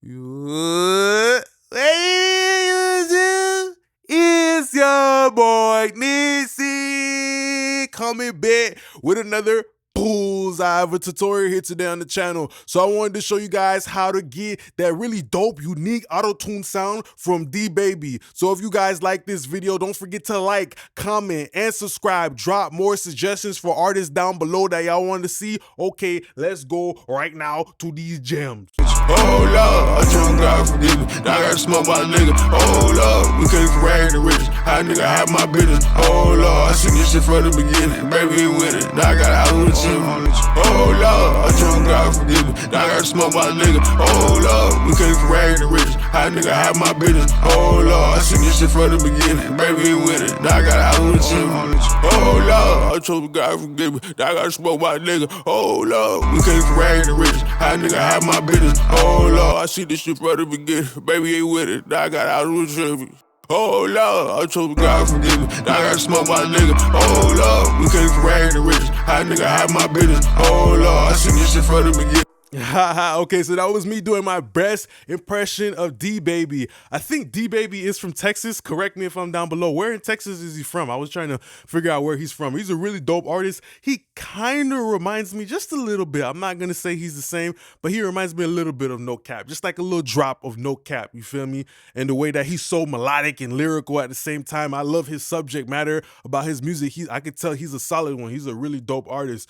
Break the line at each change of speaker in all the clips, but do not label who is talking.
It's your boy Nisi coming back with another bullseye of a tutorial here today on the channel. So I wanted to show you guys how to get that really dope, unique auto-tune sound from DeeBaby. So if you guys like this video, don't forget to like, comment, and subscribe. Drop more suggestions for artists down below that y'all want to see. Okay, let's go right now to these gems.
Oh Lord, I tell God forgive me. Now I gotta smoke my nigga. Oh Lord, we can't rag the riches. How nigga have my business. Oh Lord, I seen this shit from the beginning. Baby ain't with it. Now I gotta out with you. Oh Lord, I tell God forgive me. Now I gotta smoke my nigga. Oh Lord, we can't rag the riches. How nigga have my business. Oh Lord, I seen this shit from the beginning. Baby ain't with it. Now I gotta out with you. Oh Lord, I told God forgive me. Now I gotta smoke my nigga. Oh Lord, we can't rag the riches. How nigga have my business. Oh Lord, I see this shit from the beginning. Baby ain't with it. Now I got out of the traffic. Oh Lord, I told God forgive me. Now I gotta smoke my nigga. Oh Lord, we can't rag the riches. How nigga have my business. Oh Lord, I see this shit from the beginning.
Okay, so that was me doing my best impression of DeeBaby. I think DeeBaby is from Texas. Correct me if I'm down below. Where in Texas is he from? I was trying to figure out where he's from. He's a really dope artist. He kind of reminds me just a little bit. I'm not going to say he's the same, but he reminds me a little bit of No Cap. Just like a little drop of No Cap, you feel me? And the way that he's so melodic and lyrical at the same time. I love his subject matter about his music. I could tell he's a solid one. He's a really dope artist.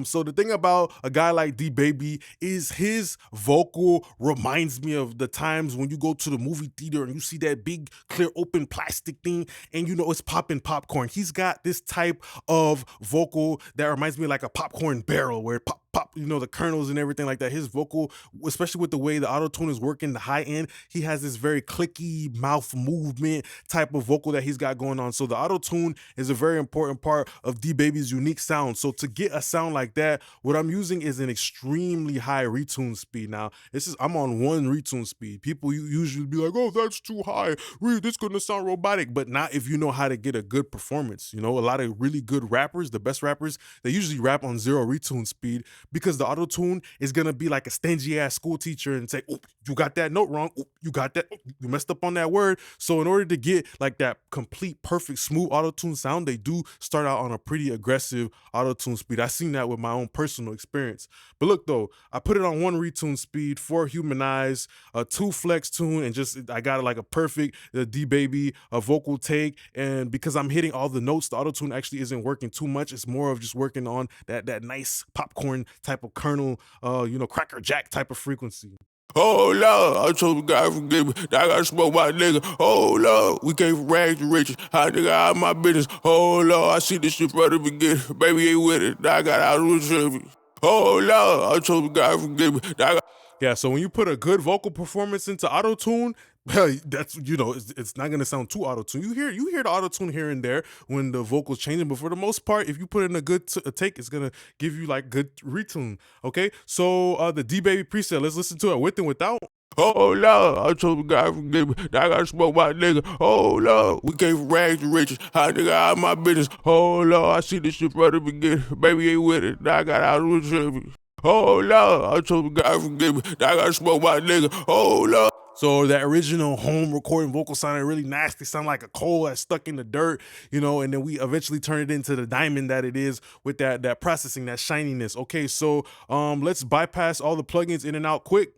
So the thing about a guy like DeeBaby is his vocal reminds me of the times when you go to the movie theater and you see that big clear open plastic thing and you know it's popping popcorn. He's got this type of vocal that reminds me of like a popcorn barrel where it pop, you know, the kernels and everything like that. His vocal, especially with the way the auto-tune is working, the high end, he has this very clicky mouth movement type of vocal that he's got going on. So the auto-tune is a very important part of DeeBaby's unique sound. So to get a sound like that, what I'm using is an extremely high retune speed. Now, I'm on 1 retune speed. People usually be like, oh, that's too high. This gonna sound robotic, but not if you know how to get a good performance. You know, a lot of really good rappers, the best rappers, they usually rap on 0 retune speed, because the auto-tune is gonna be like a stingy ass school teacher and say, oh, you got that note wrong. Oh, you got that. Oh, you messed up on that word. So in order to get like that complete, perfect, smooth auto-tune sound, they do start out on a pretty aggressive auto-tune speed. I've seen that with my own personal experience. But look though, I put it on 1 retune speed, 4 humanize, 2 flex tune, and just I got like a perfect DeeBaby vocal take. And because I'm hitting all the notes, the auto-tune actually isn't working too much. It's more of just working on that nice popcorn type of kernel, you know, cracker jack type of frequency.
Oh Lord, I told God forgive me. Now I gotta smoke my nigga. Oh Lord, we can't rag the riches. How nigga out of my business. Oh Lord, I see this shit from the beginning. Baby ain't with it. Now I got out of the traffic. Oh Lord, I told God forgive me. Now
yeah, so when you put a good vocal performance into auto-tune, well, that's, you know, it's not gonna sound too auto-tune. You hear the auto-tune here and there when the vocals changing, but for the most part, if you put in a good take, it's gonna give you like good retune. Okay, so the DeeBaby preset, let's listen to it with and without.
oh Lord, I told God forgive me. Now I gotta smoke my nigga. Oh Lord, we can't rag the riches. How nigga out of my business. Oh Lord, I see this shit from the beginning. Baby ain't with it. Now I got out of the traffic. Oh Lord, I told God forgive me. Now I gotta smoke my nigga. Oh Lord.
So that original home recording vocal sounded really nasty, sound like a coal that's stuck in the dirt, you know, and then we eventually turned it into the diamond that it is with that processing, that shininess. Okay, so let's bypass all the plugins in and out quick.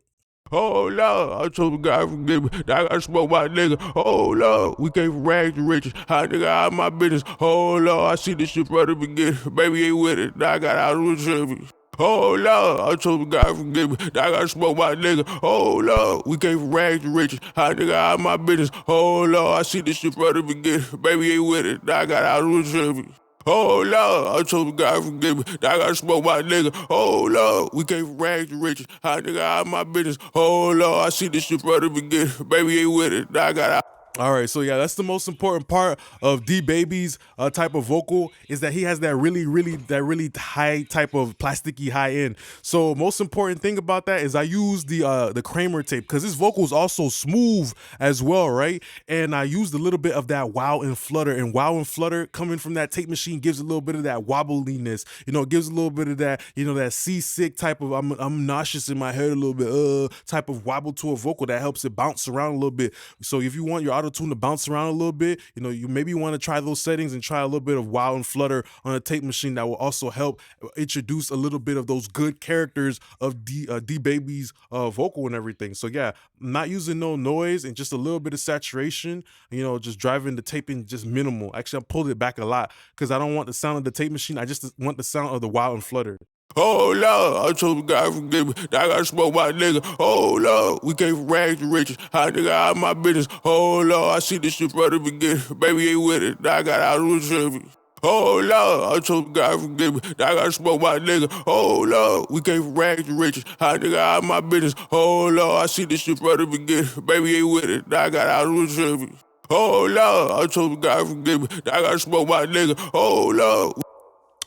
Oh Lord, I told God forgive me. Now I gotta smoke my nigga. Oh Lord, we can't rag the riches. How nigga out of my business. Oh Lord, I see this shit from the beginning. Baby ain't with it. Now I got out of the traffic. Oh Lord, I told God forgive me. Now I gotta smoke my nigga. Oh Lord, we can't rag the riches. How nigga out of my business. Oh Lord, I see this shit from the beginning. Baby ain't with it. Now I got out of the traffic. Oh Lord, I told God forgive me. Now I gotta smoke my nigga. Oh Lord, we can't rag the riches. How nigga out of my business. Oh Lord, I see this shit from the beginning. Baby ain't with it. Now I got out.
All right, so yeah, that's the most important part of DeeBaby's type of vocal is that he has that really high type of plasticky high end. So most important thing about that is I use the Kramer tape because his vocal is also smooth as well, right? And I used a little bit of that wow and flutter, and wow and flutter coming from that tape machine gives a little bit of that wobbliness. You know, it gives a little bit of that, you know, that seasick type of I'm nauseous in my head a little bit, type of wobble to a vocal that helps it bounce around a little bit. So if you want your Autotune to bounce around a little bit, you know, you maybe want to try those settings and try a little bit of wow and flutter on a tape machine that will also help introduce a little bit of those good characters of DeeBaby's vocal and everything. So yeah, not using no noise and just a little bit of saturation, you know, just driving the taping just minimal. Actually, I pulled it back a lot because I don't want the sound of the tape machine. I just want the sound of the wow and flutter.
Oh Lord, I told God forgive me. I gotta smoke my nigga. Oh Lord, we came from rags to riches. How nigga out of my business. Oh Lord, I see this shit from the beginning. Baby ain't with it. Now I got out of the service. Oh Lord, I told God forgive me. I gotta smoke my nigga. Oh Lord, we came from rags to riches. How nigga out of my business. Oh Lord, I see this shit from the beginning. Baby ain't with it. Now I got out of the service. Oh Lord, I told God forgive me. I gotta smoke my nigga. Oh Lord.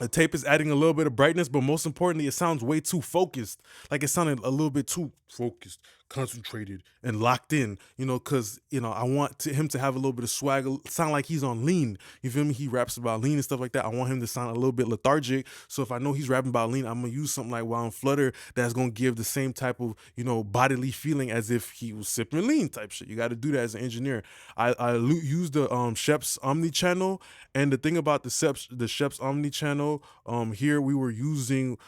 The tape is adding a little bit of brightness, but most importantly, it sounds way too focused. Like it sounded a little bit too focused, concentrated, and locked in, you know, because, you know, I want him to have a little bit of swag, sound like he's on lean. You feel me? He raps about lean and stuff like that. I want him to sound a little bit lethargic. So if I know he's rapping about lean, I'm going to use something like Wow and Flutter that's going to give the same type of, you know, bodily feeling as if he was sipping lean type shit. You got to do that as an engineer. I use the Shep's Omni channel, and the thing about the Shep's Omni channel, here we were using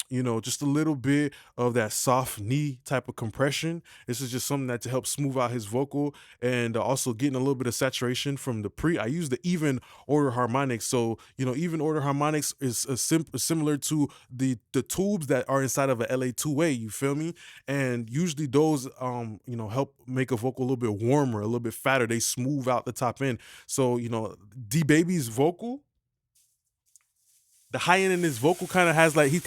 you know, just a little bit of that soft knee type of compression. This is just something that to help smooth out his vocal, and also getting a little bit of saturation from the pre. I use the even order harmonics. So, you know, even order harmonics is similar to the tubes that are inside of a LA2A, you feel me? And usually those, you know, help make a vocal a little bit warmer, a little bit fatter. They smooth out the top end. So, you know, DeeBaby's vocal, the high end in his vocal kind of has like, he's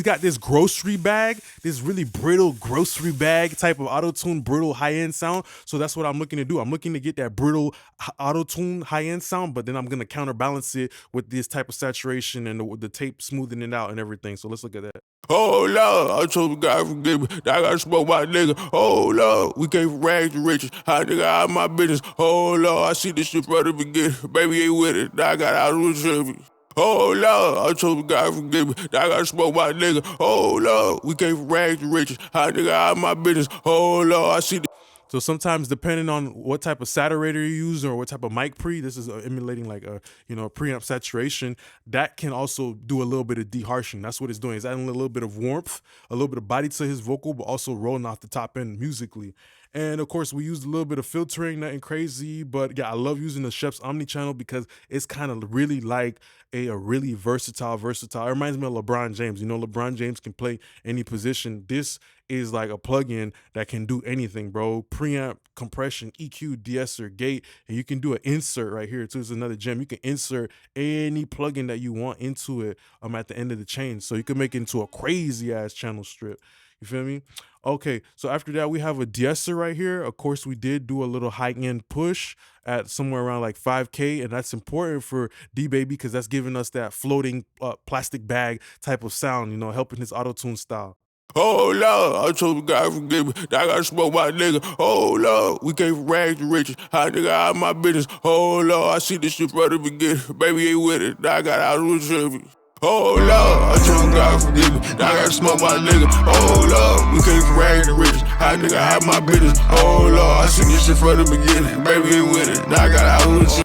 got this grocery bag, this really brittle grocery bag type of auto-tune brittle high end sound. So that's what I'm looking to do. I'm looking to get that brittle auto-tune high end sound, but then I'm going to counterbalance it with this type of saturation and the tape smoothing it out and everything. So let's look at that.
Oh Lord, I told God forgive me. I gotta smoke my nigga. Oh Lord, we came from rags to riches. How nigga out of my business. Oh Lord, I see this shit from the beginning. Baby ain't with it. Now I got out of the service. Oh Lord, I told God forgive me. I gotta smoke my nigga. Oh Lord, we came from rags to riches. How nigga out of my business. Oh Lord, I see the.
So sometimes, depending on what type of saturator you use or what type of mic pre, this is emulating like a, you know, a preamp saturation, that can also do a little bit of de-harshing. That's what it's doing. It's adding a little bit of warmth, a little bit of body to his vocal, but also rolling off the top end musically. And of course, we used a little bit of filtering, nothing crazy, but yeah, I love using the Shep's Omni channel because it's kind of really like a really versatile. It reminds me of LeBron James. You know, LeBron James can play any position. This is like a plugin that can do anything, bro. Preamp, compression, EQ, de-esser, gate, and you can do an insert right here too. It's another gem. You can insert any plugin that you want into it at the end of the chain. So you can make it into a crazy ass channel strip. You feel me? Okay, so after that, we have a de-esser right here. Of course, we did do a little high-end push at somewhere around like 5K, and that's important for DeeBaby because that's giving us that floating plastic bag type of sound, you know, helping his auto-tune style.
Oh Lord, I told God forgive me. I gotta smoke my nigga. Oh Lord, we came from rags to riches. How nigga out of my business. Oh Lord, I see this shit from the beginning. Baby ain't with it. Now I got out of the service. Oh Lord, I told God forgive me. Now I gotta smoke my nigga. Oh Lord, we came from rags to riches. How nigga out of my business. Oh Lord, I see this shit from the beginning. Baby ain't with it. Now I got out of the service.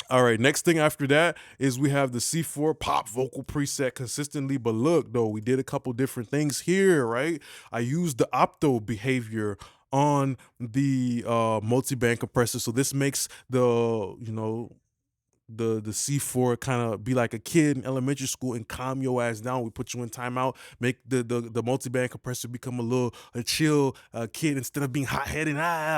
All right, next thing after that is we have the C4 pop vocal preset consistently, but look though, we did a couple different things here, right? I used the opto behavior on the multiband compressor, so this makes the, you know, the C4 kind of be like a kid in elementary school and calm your ass down. We put you in timeout, make the multiband compressor become a chill kid instead of being hot headed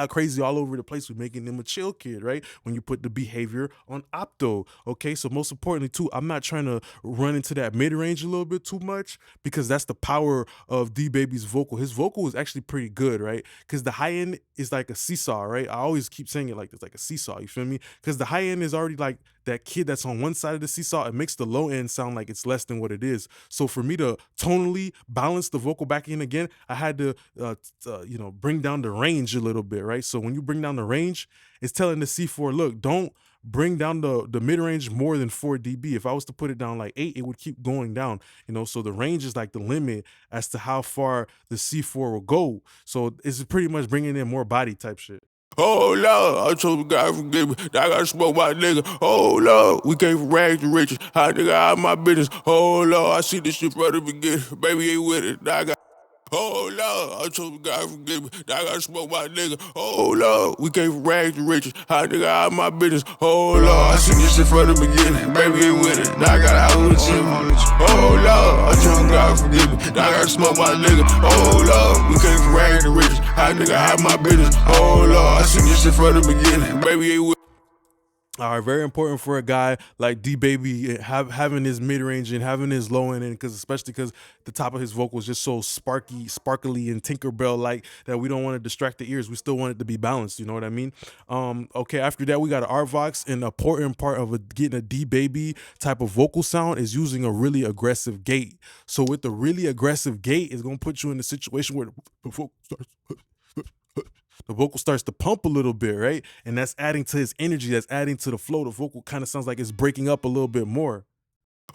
crazy all over the place. We're making them a chill kid, right? When you put the behavior on opto. Okay, so most importantly too, I'm not trying to run into that mid range a little bit too much because that's the power of DeeBaby's vocal. His vocal is actually pretty good, right? Because the high end is like a seesaw, right? I always keep saying it like this, like a seesaw. You feel me? Because the high end is already like that kid that's on one side of the seesaw. It makes the low end sound like it's less than what it is. So for me to tonally balance the vocal back in again, I had to bring down the range a little bit, right? So when you bring down the range, it's telling the C4, look, don't bring down the mid-range more than 4 dB. If I was to put it down like 8, it would keep going down, so the range is like the limit as to how far the C4 will go. So it's pretty much bringing in more body type shit.
Oh Lord, I told God forgive me. I gotta smoke my nigga. Oh Lord, we came from rags to riches. How nigga out of my business. Oh Lord, I see this shit from the beginning. Baby ain't with it. Now I got. Oh Lord, I told God forgive me. I gotta smoke my nigga. Oh Lord, we came from rags to riches. How nigga out of my business. Oh Lord, I see this shit from the beginning. Baby ain't with it. Now I got a house with you. Oh Lord, I told God forgive me. I gotta smoke my nigga. Oh Lord, we came from rags to riches. How nigga out of my business. Oh Lord, I see this shit from the beginning. Baby ain't with it.
All right, very important for a guy like DeeBaby having his mid range and having his low end, especially because the top of his vocal is just so sparkly, and Tinkerbell like that. We don't want to distract the ears. We still want it to be balanced. You know what I mean? Okay. After that, we got an RVox, and an important part of getting a DeeBaby type of vocal sound is using a really aggressive gate. So with the really aggressive gate, it's gonna put you in a situation where the vocal starts to pump a little bit, right? And that's adding to his energy, that's adding to the flow. The vocal kind of sounds like it's breaking up a little bit more.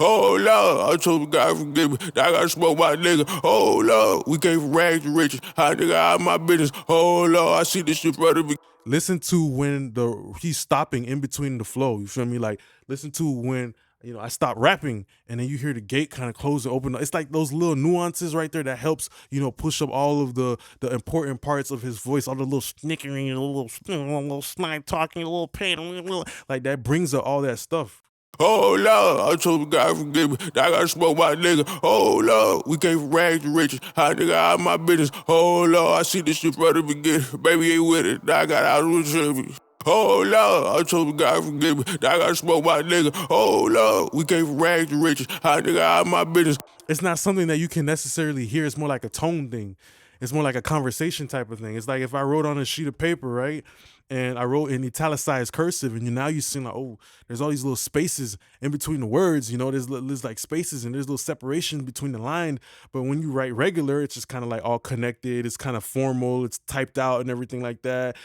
Oh Lord, I told God forgive me. I gotta smoke my nigga. Oh Lord, we came from rags to riches. How nigga out of my business. Oh Lord, I see this shit from the beginning.
Listen to when he's stopping in between the flow. You feel me? Like listen to when I stop rapping and then you hear the gate kind of close and open. It's like those little nuances right there that helps, push up all of the important parts of his voice, all the little snickering, a little snide talking, a little pain, like that brings up all that stuff.
Oh Lord, I told God forgive me. I gotta smoke my nigga. Oh Lord, we came from rags to riches. How nigga out of my business. Oh Lord, I see this shit from the beginning. Baby ain't with it. Now I got out of the Oh Lord, I told God forgive me. I gotta smoke my nigga. Oh Lord, we came from rags to riches. How nigga out of my business.
It's not something that you can necessarily hear. It's more like a tone thing. It's more like a conversation type of thing. It's like if I wrote on a sheet of paper, right? And I wrote in italicized cursive, and now you see like, oh, there's all these little spaces in between the words, there's like spaces and there's little separation between the line. But when you write regular, it's just kind of like all connected. It's kind of formal. It's typed out and everything like that,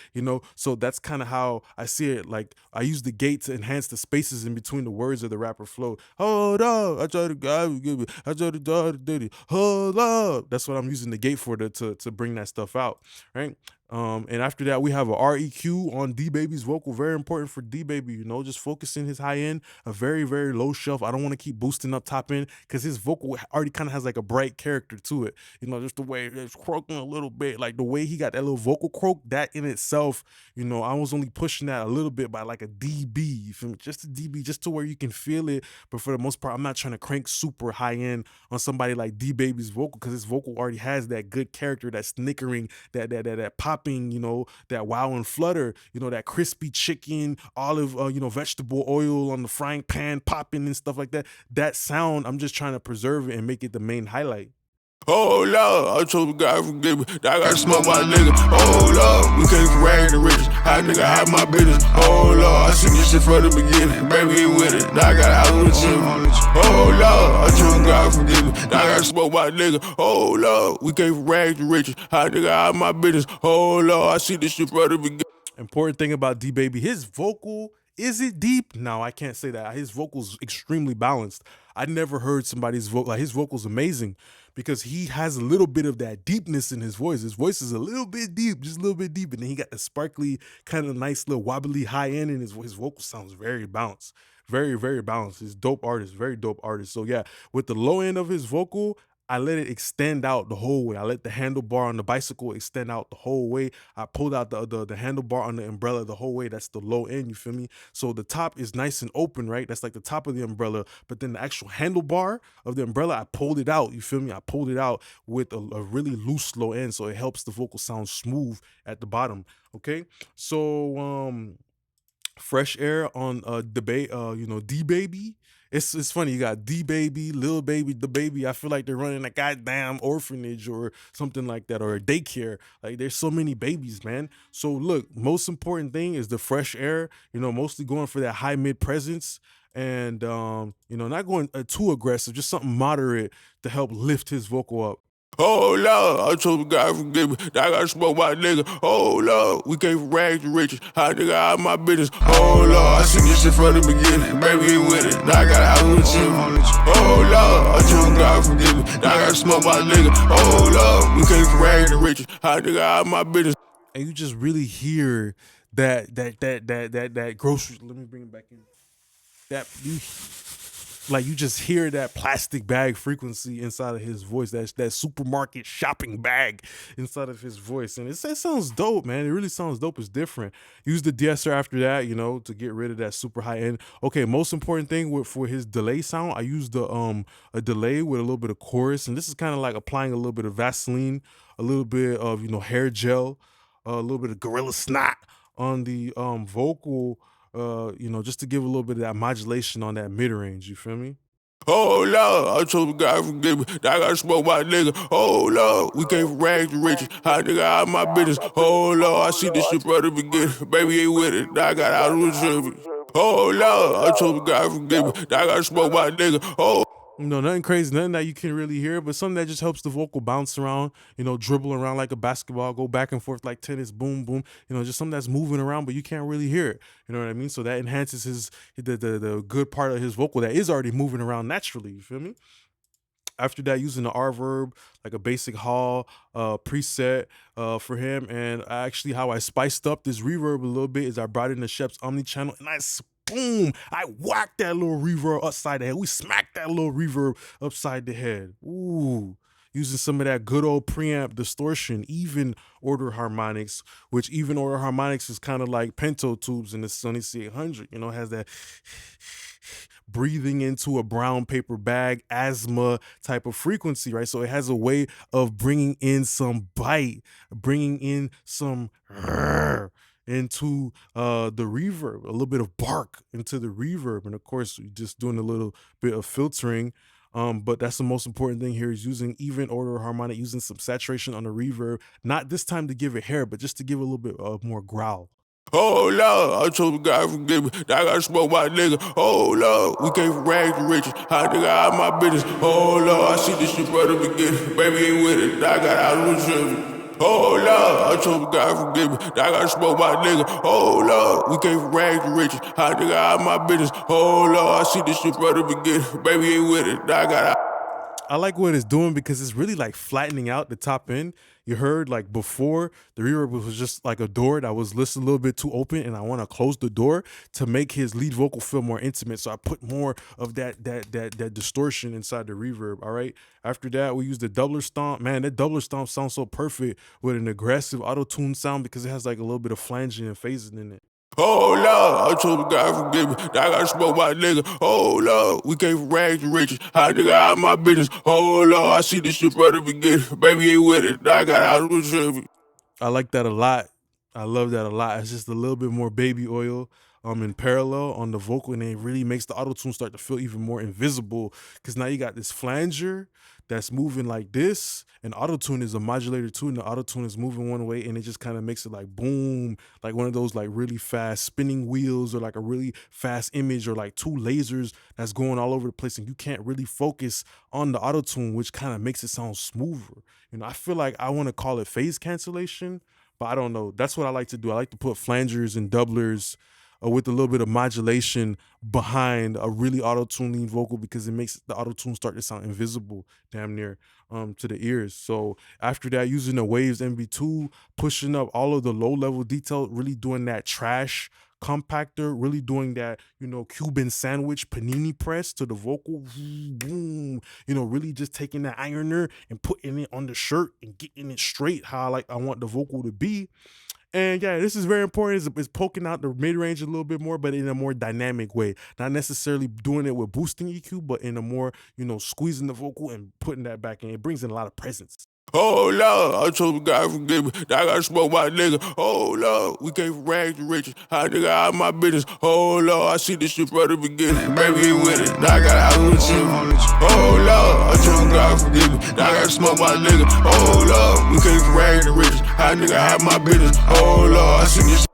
So that's kind of how I see it. Like I use the gate to enhance the spaces in between the words of the rapper flow. Hold up, I try to God give me. I try to do it. Hold up. That's what I'm using the gate for to bring that stuff out, right? And after that, we have a REQ on DeeBaby's vocal. Very important for DeeBaby, just focusing his high end, a very, very low shelf. I don't want to keep boosting up top end because his vocal already kind of has like a bright character to it. Just the way it's croaking a little bit, like the way he got that little vocal croak, that in itself, I was only pushing that a little bit by like a dB, you feel me? Just a dB, just to where you can feel it. But for the most part, I'm not trying to crank super high end on somebody like DeeBaby's vocal because his vocal already has that good character, that snickering, that pop, that wow and flutter, that crispy chicken, olive, vegetable oil on the frying pan popping and stuff like that. That sound, I'm just trying to preserve it and make it the main highlight.
Oh Lord, I told God forgive me. I gotta smoke my nigga. Oh Lord, we came from rags to riches. How nigga have my business. Oh Lord, I see this shit from the beginning. Baby ain't with it. Now I got a house with you. Oh Lord, I told God forgive me. I gotta smoke my nigga. Oh Lord, we came from rags to riches. How nigga have my business. Oh Lord, I see this shit from the beginning.
Important thing about DeeBaby, his vocal, is it deep? No, I can't say that. His vocal's extremely balanced. I never heard somebody's vocal, like his vocal's amazing because he has a little bit of that deepness in his voice. His voice is a little bit deep, just a little bit deep. And then he got the sparkly, kind of nice little wobbly high end, and his vocal sounds very balanced. Very, very balanced. He's dope artist, very dope artist. So yeah, with the low end of his vocal, I let it extend out the whole way. I let the handlebar on the bicycle extend out the whole way. I pulled out the handlebar on the umbrella the whole way. That's the low end, you feel me? So the top is nice and open, right? That's like the top of the umbrella. But then the actual handlebar of the umbrella, I pulled it out, you feel me? I pulled it out with a really loose low end, so it helps the vocal sound smooth at the bottom, okay? So fresh air on DeeBaby. It's funny, you got DeeBaby, Lil Baby, DeeBaby. I feel like they're running a goddamn orphanage or something like that, or a daycare. Like there's so many babies, man. So look, most important thing is the fresh air, mostly going for that high mid presence, and not going too aggressive, just something moderate to help lift his vocal up.
Oh Lord, I told God forgive me. I gotta smoke my nigga. Oh Lord, we came from rags to riches. How nigga out my business. Oh Lord, I seen this shit from the beginning. Baby ain't with it. Now I got out with you. Oh Lord, I told God forgive me. Now I gotta smoke my nigga. Oh Lord, we came from rags to riches. How nigga out my business.
And you just really hear that grocery. Let me bring it back in. You just hear that plastic bag frequency inside of his voice. That's that supermarket shopping bag inside of his voice, and it sounds dope, man. It really sounds dope. It's different. Use the de-esser after that, to get rid of that super high end. Okay, most important thing for his delay sound, I used a delay with a little bit of chorus, and this is kind of like applying a little bit of Vaseline, a little bit of hair gel, a little bit of Gorilla Snot on the vocal. Just to give a little bit of that modulation on that mid range. You feel me?
Oh Lord, I told God forgive me. Now I gotta smoke my nigga. Oh Lord, we came from rags to riches. How nigga out my business. Oh Lord, I see this shit from the beginning. Baby ain't with it. Now I got out with you. Oh Lord, I told God forgive me. Now I gotta smoke my nigga. Oh.
Nothing crazy, nothing that you can really hear, but something that just helps the vocal bounce around, dribble around like a basketball, go back and forth like tennis, boom, boom, just something that's moving around, but you can't really hear it. You know what I mean? So that enhances the good part of his vocal that is already moving around naturally. You feel me? After that, using the Reverb, like a basic hall preset for him. And actually how I spiced up this reverb a little bit is I brought in the Shep's Omni channel, and I whacked that little reverb upside the head. We smacked that little reverb upside the head. Ooh. Using some of that good old preamp distortion, even order harmonics, which even order harmonics is kind of like Pento tubes in the Sony C800, has that breathing into a brown paper bag asthma type of frequency, right? So it has a way of bringing in some bite, bringing in some into the reverb, a little bit of bark into the reverb, and of course just doing a little bit of filtering. But that's the most important thing here, is using even order harmonic, using some saturation on the reverb, not this time to give it hair, but just to give a little bit of more growl.
Oh Lord, I told God forgive me. Now I gotta smoke my nigga. Oh Lord, we came from rags to riches. How nigga out my business. Oh Lord, I see this shit from the beginning. Baby ain't with it. Now I got out with you. Oh Lord, I told God forgive me. Now I gotta smoke my nigga. Oh Lord, we came from rags to riches. How nigga out my business. Oh Lord, I see this shit from the beginning. Baby ain't with it. Now I got out.
I like what it's doing because it's really like flattening out the top end. You heard like before the reverb was just like a door that was listed a little bit too open, and I want to close the door to make his lead vocal feel more intimate. So I put more of that distortion inside the reverb. All right. After that, we use the doubler stomp. Man, that doubler stomp sounds so perfect with an aggressive auto-tune sound because it has like a little bit of flanging and phasing in it.
Oh Lord, I told God forgive me. Now I gotta smoke my nigga. Oh Lord, we came from rags to riches. How nigga out my business. Oh Lord, I see this shit from the beginning. Baby ain't with it. Now I got out with you.
I like that a lot. I love that a lot. It's just a little bit more baby oil in parallel on the vocal, and it really makes the auto-tune start to feel even more invisible, because now you got this flanger that's moving like this, and auto-tune is a modulator too, and the auto-tune is moving one way, and it just kind of makes it like boom, like one of those like really fast spinning wheels, or like a really fast image, or like two lasers that's going all over the place, and you can't really focus on the auto-tune, which kind of makes it sound smoother. I feel like I want to call it phase cancellation, but I don't know. That's what I like to do. I like to put flangers and doublers with a little bit of modulation behind a really auto-tuning vocal, because it makes the auto-tune start to sound invisible damn near to the ears. So after that, using the Waves MV2, pushing up all of the low-level detail, really doing that trash compactor, really doing that, you know, Cuban sandwich panini press to the vocal, boom, you know, really just taking that ironer and putting it on the shirt and getting it straight how I want the vocal to be. And yeah, this is very important. It's poking out the mid-range a little bit more, but in a more dynamic way. Not necessarily doing it with boosting EQ, but in a more, you know, squeezing the vocal and putting that back in. It brings in a lot of presence.
Oh Lord, I told God forgive me. I gotta smoke my nigga. Oh Lord, we came from rags to riches. How nigga out my business. Oh Lord, I see this shit from the beginning. Baby ain't with it. Now I got a house with you. Oh Lord, I told God forgive me. Now I gotta smoke my nigga. Oh Lord, we came from rags to riches. How nigga have my business. Oh Lord, I see this.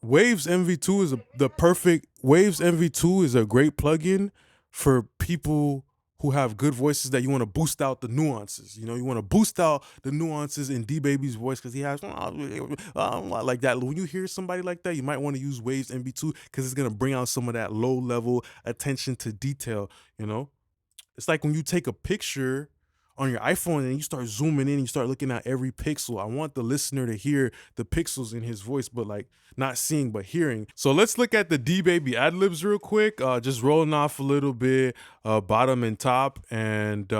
Waves MV2 is the perfect. Waves MV2 is a great plugin for people who have good voices that you want to boost out the nuances. You know, you want to boost out the nuances in DeeBaby's voice because he has like that. When you hear somebody like that, you might want to use Waves MV2 because it's gonna bring out some of that low level attention to detail. You know, it's like when you take a picture on your iPhone and you start zooming in and you start looking at every pixel. I want the listener to hear the pixels in his voice, but like not seeing but hearing. So let's look at the DeeBaby Adlibs real quick. Just rolling off a little bit, bottom and top, and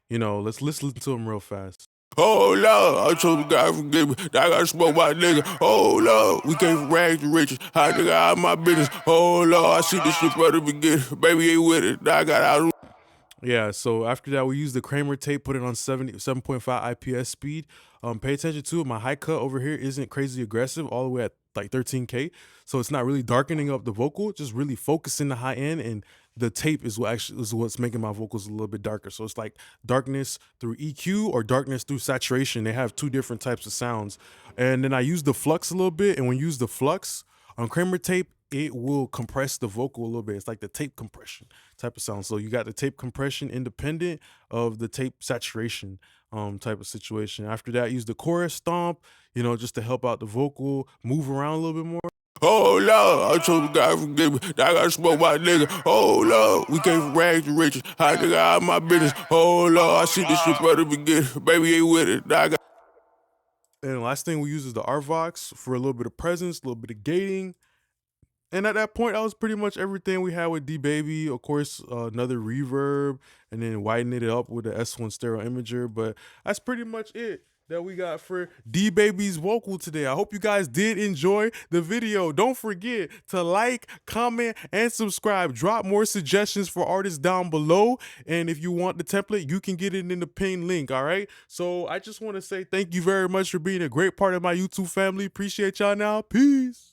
you know, let's listen to them real fast.
Oh Lord, I told God forgive me. Now I gotta smoke my nigga. Oh Lord, we came from rags to riches. How nigga out my business. Oh Lord, I see this shit from the beginning. Baby ain't with it. Now I got out.
Yeah, so after that, we used the Kramer tape, put it on 7.5 IPS speed. Pay attention to it. My high cut over here isn't crazy aggressive, all the way at like 13K. So it's not really darkening up the vocal, just really focusing the high end, and the tape is what's making my vocals a little bit darker. So it's like darkness through EQ or darkness through saturation. They have two different types of sounds. And then I use the flux a little bit, and when you use the flux on Kramer tape, it will compress the vocal a little bit. It's like the tape compression type of sound. So you got the tape compression independent of the tape saturation type of situation. After that, use the chorus stomp, you know, just to help out the vocal, move around a little bit more.
Oh Lord, I told God forgive me. Now I gotta smoke my nigga. Oh Lord, we came from rags to riches. How nigga out my business. Oh Lord, I see this shit from the beginning. Baby ain't with it. Now I got.
And the last thing we use is the RVOX for a little bit of presence, a little bit of gating. And at that point, that was pretty much everything we had with DeeBaby. Of course, another reverb, and then widening it up with the S1 stereo imager. But that's pretty much it that we got for DeeBaby's vocal today. I hope you guys did enjoy the video. Don't forget to like, comment, and subscribe. Drop more suggestions for artists down below. And if you want the template, you can get it in the pinned link, all right? So I just want to say thank you very much for being a great part of my YouTube family. Appreciate y'all now. Peace.